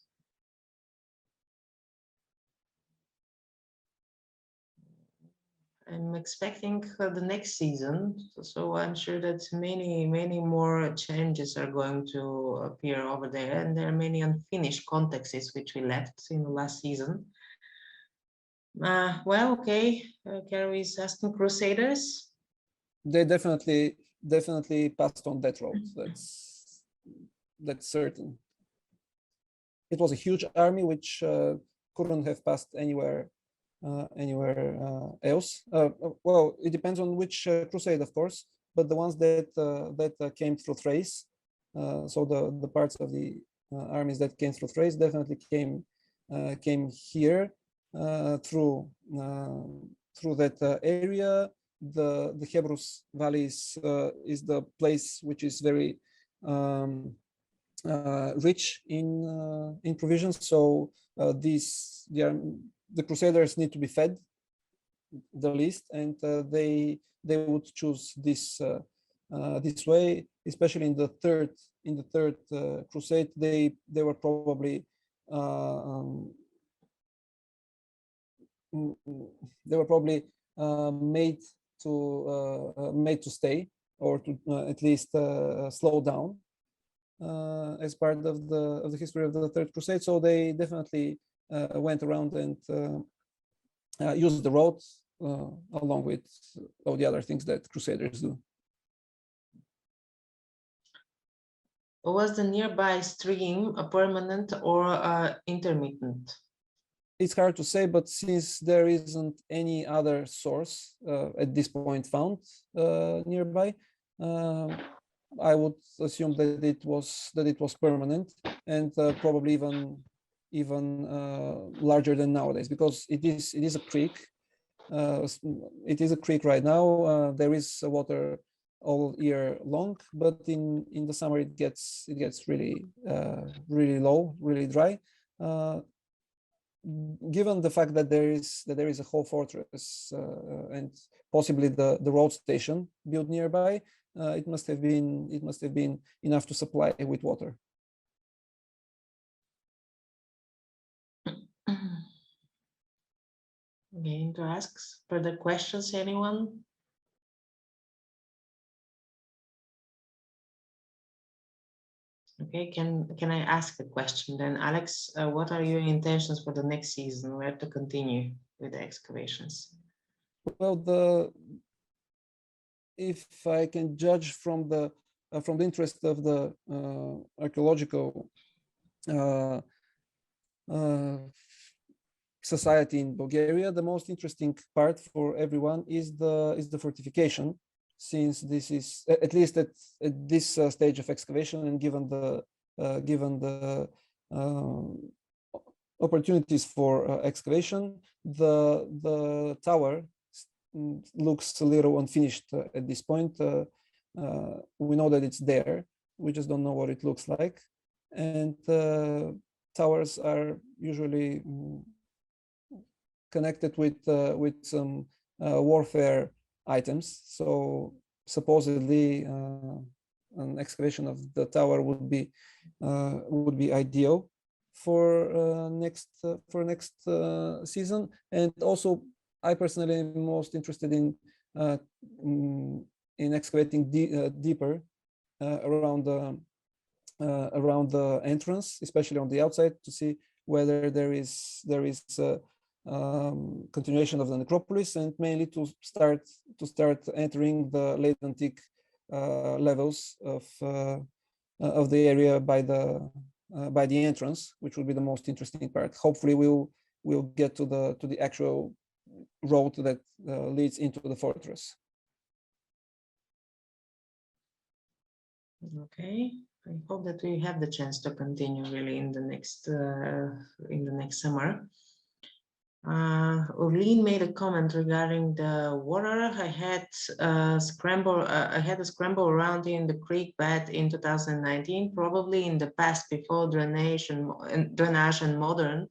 C: I'm expecting the next season, so I'm sure that many more changes are going to appear over there, and there are many unfinished contexts which we left in the last season. Well, okay, Carrie is asking Crusaders.
A: They definitely passed on that road. That's certain. It was a huge army which couldn't have passed anywhere else. Well, it depends on which crusade, of course, but the ones that came through Thrace, so the parts of the armies that came through Thrace definitely came here through that area. The Hebrus Valley is the place which is very rich in provisions. So the Crusaders need to be fed the least, and they would choose this way, especially in the third crusade. They were probably made to stay, or to at least slow down as part of the history of the Third Crusade. So they definitely went around and used the roads along with all the other things that Crusaders do.
C: Was the nearby stream a permanent or intermittent?
A: It's hard to say, but since there isn't any other source at this point found nearby, I would assume that it was permanent, and probably even larger than nowadays, because it is a creek. It is a creek right now. There is water all year long, but in the summer it gets really low, really dry. Given the fact that there is a whole fortress and possibly the road station built nearby, it must have been enough to supply with water.
C: Going to ask further questions, anyone? Okay, can I ask a question then, Alex? What are your intentions for the next season? Where to continue with the excavations?
A: Well, if I can judge from the interest of the archaeological society in Bulgaria, the most interesting part for everyone is the fortification. since this is at least at this stage of excavation, and given the opportunities for excavation, the tower looks a little unfinished at this point. We know that it's there, we just don't know what it looks like. And towers are usually connected with some warfare items. So supposedly an excavation of the tower would be ideal for next season. And also, I personally am most interested in excavating deeper around the entrance, especially on the outside, to see whether there is continuation of the necropolis, and mainly to start entering the late antique levels of the area by the entrance, which will be the most interesting part. Hopefully, we'll get to the actual road that leads into the fortress.
C: Okay, I hope that we have the chance to continue really in the next summer. Orleen made a comment regarding the water. I had a scramble around in the creek bed in 2019, probably in the past before drainage and modern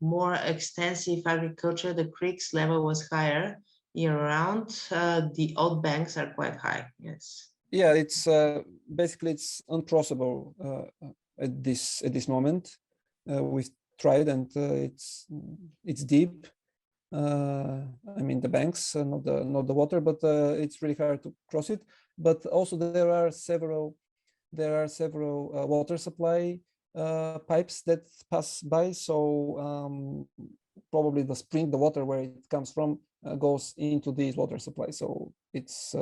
C: more extensive agriculture. The creek's level was higher year round. The old banks are quite high. Yes.
A: Yeah, it's basically it's uncrossable at this moment. We've tried, and it's deep. I mean the banks, not the water, but it's really hard to cross it. But also there are several water supply pipes that pass by. So probably the water where it comes from goes into these water supplies. So it's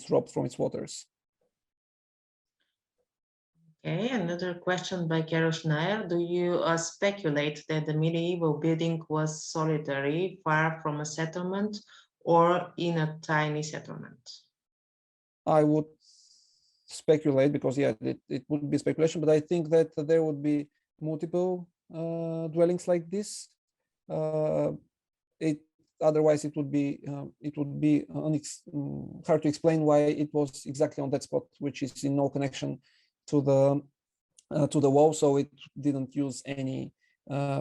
A: robbed from its waters.
C: Okay, another question by Karol Schneier. Do you speculate that the medieval building was solitary, far from a settlement, or in a tiny settlement?
A: I would speculate, because yeah, it would be speculation, but I think that there would be multiple dwellings like this. Otherwise it would be hard to explain why it was exactly on that spot, which is in no connection to the wall, so it didn't use any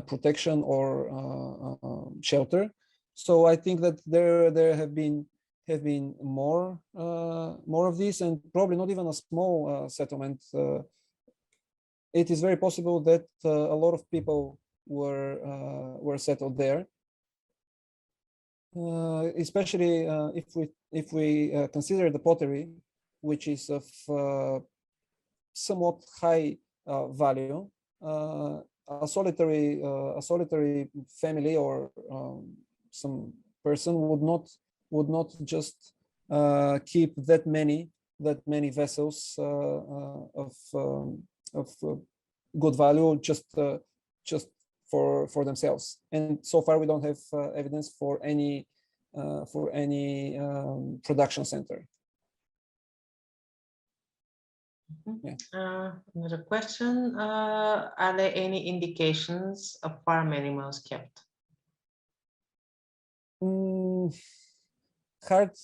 A: protection or shelter. So I think that there have been more of these, and probably not even a small settlement. It is very possible that a lot of people were settled there. Especially if we consider the pottery, which is of somewhat high value. A solitary family or some person would not just keep that many vessels of good value just for themselves. And so far we don't have evidence for any production center.
C: Yeah. Another question, are there any indications of farm animals kept?
A: Hard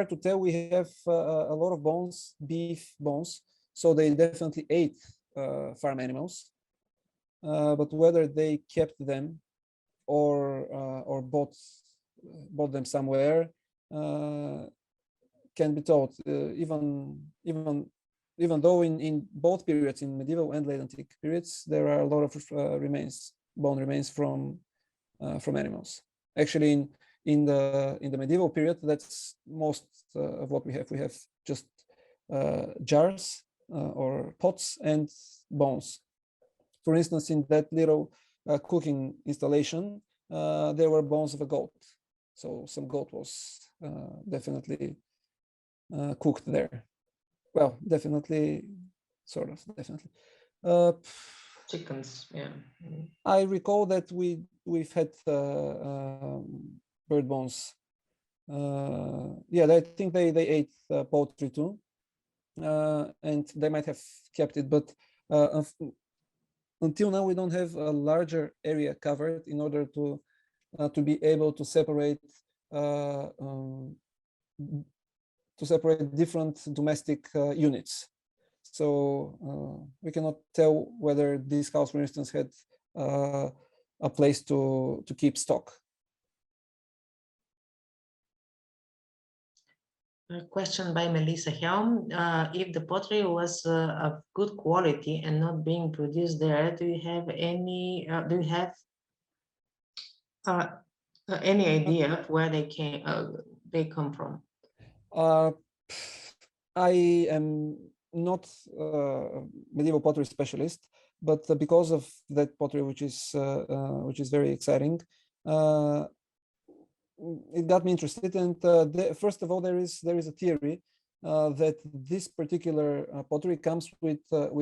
A: to tell. We have a lot of bones, beef bones, so they definitely ate farm animals. But whether they kept them or bought them somewhere can be told. Even though in both periods, in medieval and late antique periods, there are a lot of bone remains from animals. Actually, in the medieval period, that's most of what we have. We have just jars or pots and bones. For instance, in that little cooking installation, there were bones of a goat. So some goat was definitely cooked there. Well, definitely, sort of, definitely.
C: Chickens, yeah.
A: I recall that we've had bird bones Yeah, I think they ate poultry too, and they might have kept it, but until now we don't have a larger area covered in order to be able to separate different domestic units. So we cannot tell whether this house, for instance, had a place to keep stock.
C: A question by Melissa Helm. If the pottery was of good quality and not being produced there, do you have any idea of where they come from?
A: I am not a medieval pottery specialist, but because of that pottery, which is very exciting, it got me interested. And first of all, there is a theory that this particular pottery comes with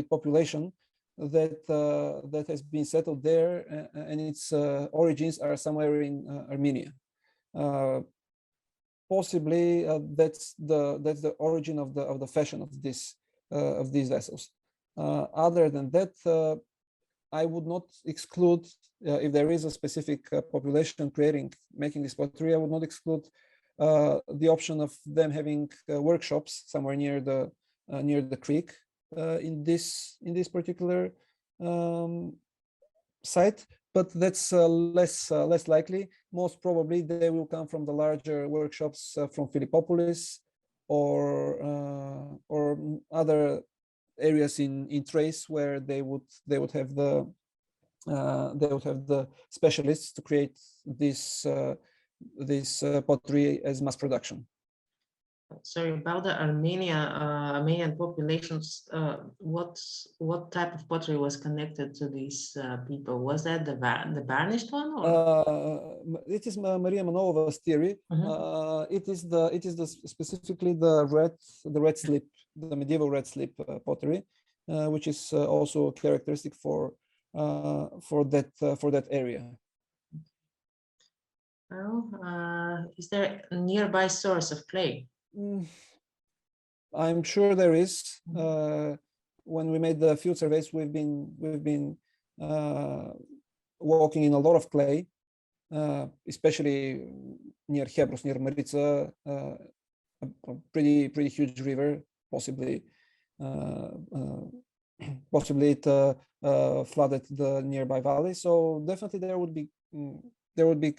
A: population that has been settled there, and its origins are somewhere in Armenia. Possibly that's the origin of the fashion of these vessels. Other than that, I would not exclude, if there is a specific population making this pottery, I would not exclude the option of them having workshops somewhere near the creek in this particular site. But that's less likely. Most probably they will come from the larger workshops from Philippopolis or other areas in Thrace, where they would have the specialists to create this pottery as mass production.
C: Sorry, about the Armenian populations, what type of pottery was connected to these people? Was that the varnished one, or?
A: It is Maria Manova's theory. It is specifically the red slip, the medieval red slip pottery, which is also characteristic for that area.
C: Well, is there a nearby source of clay?
A: I'm sure there is. When we made the field surveys, we've been walking in a lot of clay, especially near Hebros, near Maritsa, a pretty huge river. Possibly it flooded the nearby valley. So definitely there would be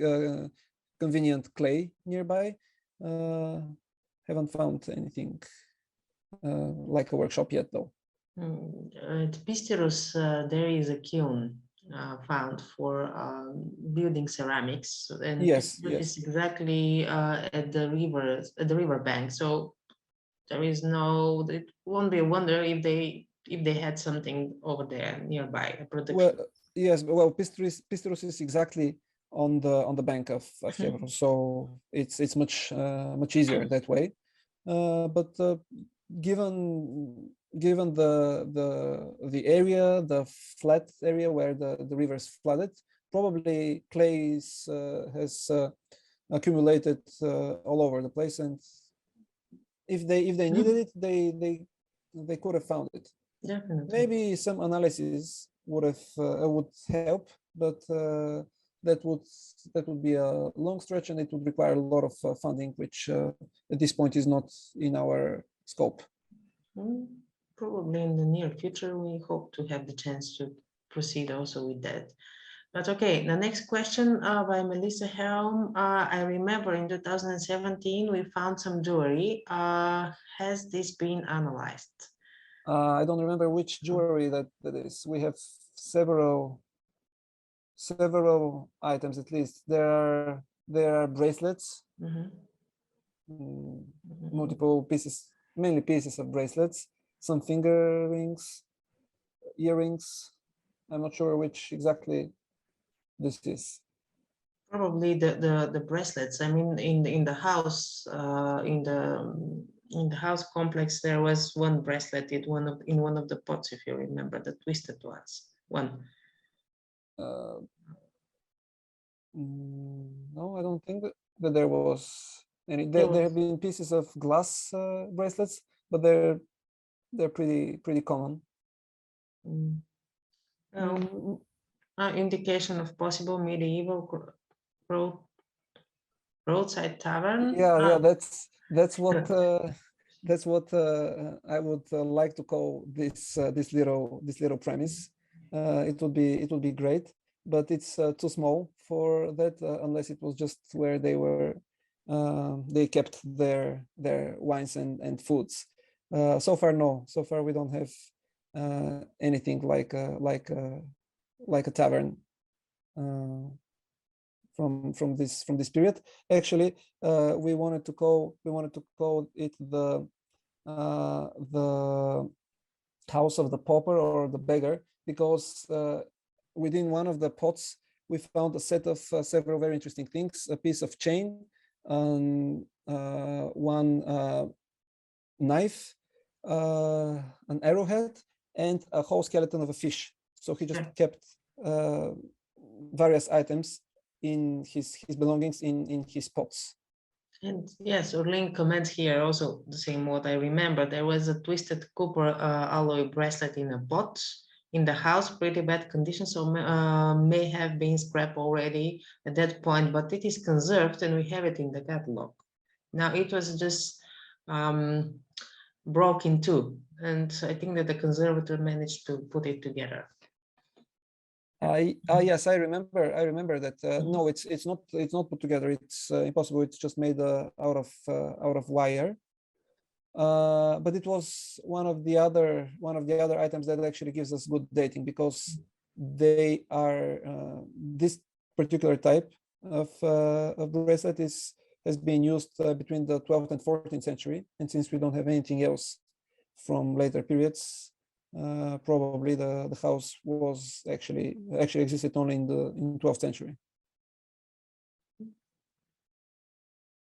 A: convenient clay nearby. Haven't found anything like a workshop yet, though.
C: At Pistirus, there is a kiln found for building ceramics, and
A: yes,
C: it's exactly at the river bank. So there is no. It won't be a wonder if they had something over there nearby, a production.
A: Well, yes, well, Pistirus is exactly on the bank of Hebron, so it's much easier that way. But given the area, the flat area where the river is flooded, probably clay has accumulated all over the place, and if they needed it, they could have found it.
C: Definitely.
A: Maybe some analysis would help, but that would be a long stretch, and it would require a lot of funding, which at this point is not in our scope.
C: Probably in the near future, we hope to have the chance to proceed also with that. But okay, the next question by Melissa Helm. I remember in 2017 we found some jewelry. Has this been analyzed?
A: I don't remember which jewelry that is. We have several items, at least. There are bracelets, multiple pieces, mainly pieces of bracelets, some finger rings, earrings. I'm not sure which exactly this is.
C: Probably the bracelets. I mean, in the house, in the house complex, there was one bracelet in one of the pots, if you remember, the twisted ones. One.
A: No, I don't think that there was And there have been pieces of glass bracelets, but they're pretty common.
C: Indication of possible medieval roadside tavern.
A: Yeah, that's what I would like to call this little premise. It would be great, but it's too small for that unless it was just where they kept their wines and foods. So far, no. So far, we don't have anything like a tavern from this period. Actually, we wanted to call it the house of the pauper or the beggar, because within one of the pots we found a set of several very interesting things: a piece of chain, one knife, an arrowhead, and a whole skeleton of a fish. So he just kept various items in his belongings in his pots.
C: And yes, Orlin comments here also the same what I remember. There was a twisted copper alloy bracelet in a pot in the house, pretty bad condition, so may have been scrapped already at that point, but it is conserved and we have it in the catalog. Now it was just broke in two, and I think that the conservator managed to put it together.
A: Yes, I remember that. No, it's not put together. It's impossible. It's just made out of wire. But it was one of the other items that actually gives us good dating, because they are this particular type of bracelet has been used between the 12th and 14th century, and since we don't have anything else from later periods, probably the house was actually existed only in the 12th century.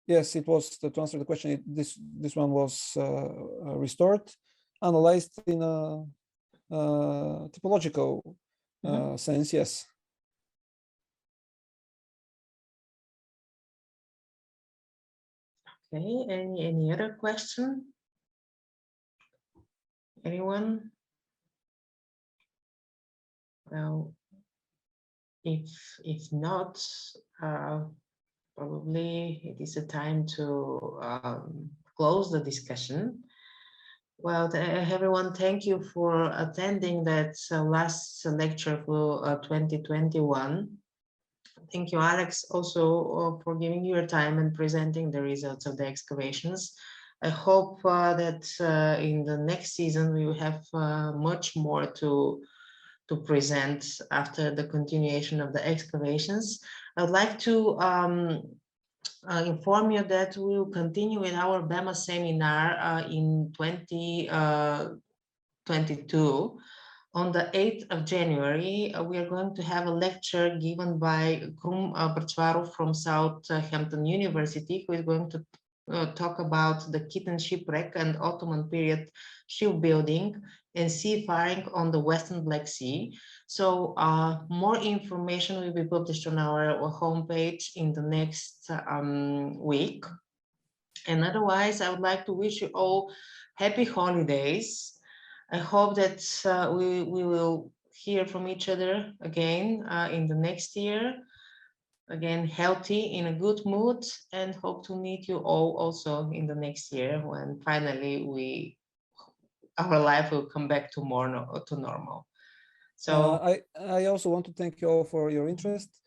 A: Yes, it was, to answer the question, this one was restored, analyzed in a typological sense. Yes.
C: Okay, any other question? Anyone? Well, if not, probably it is a time to close the discussion. Well, everyone, thank you for attending that last lecture for 2021. Thank you, Alex, also for giving your time and presenting the results of the excavations. I hope that in the next season we will have much more to present after the continuation of the excavations. I'd like to inform you that we will continue with our BEMA seminar in 2022. On the 8th of January, we are going to have a lecture given by Krum Brčvarov from Southampton University, who is going to talk about the Khitan shipwreck and Ottoman period shipbuilding and seafaring on the Western Black Sea. So more information will be published on our homepage in the next week. And otherwise, I would like to wish you all happy holidays. I hope that we will hear from each other again in the next year. Again, healthy, in a good mood, and hope to meet you all also in the next year when finally our life will come back to normal. So
A: I also want to thank you all for your interest.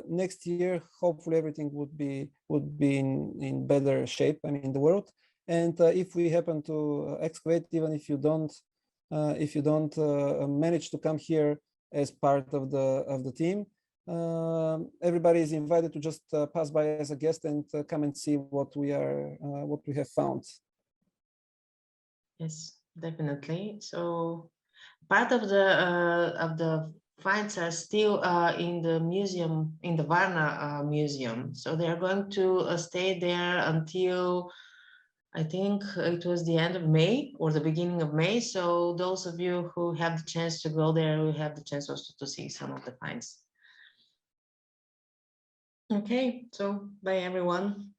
A: Next year, hopefully everything would be in better shape, I mean, in the world. And if we happen to excavate, even if you don't manage to come here as part of the team, everybody is invited to just pass by as a guest and come and see what we have found.
C: Yes, definitely. So part of the finds are still in the museum, in the Varna museum. So they are going to stay there until, I think it was the end of May or the beginning of May. So those of you who have the chance to go there will have the chance also to see some of the finds. Okay, so bye everyone.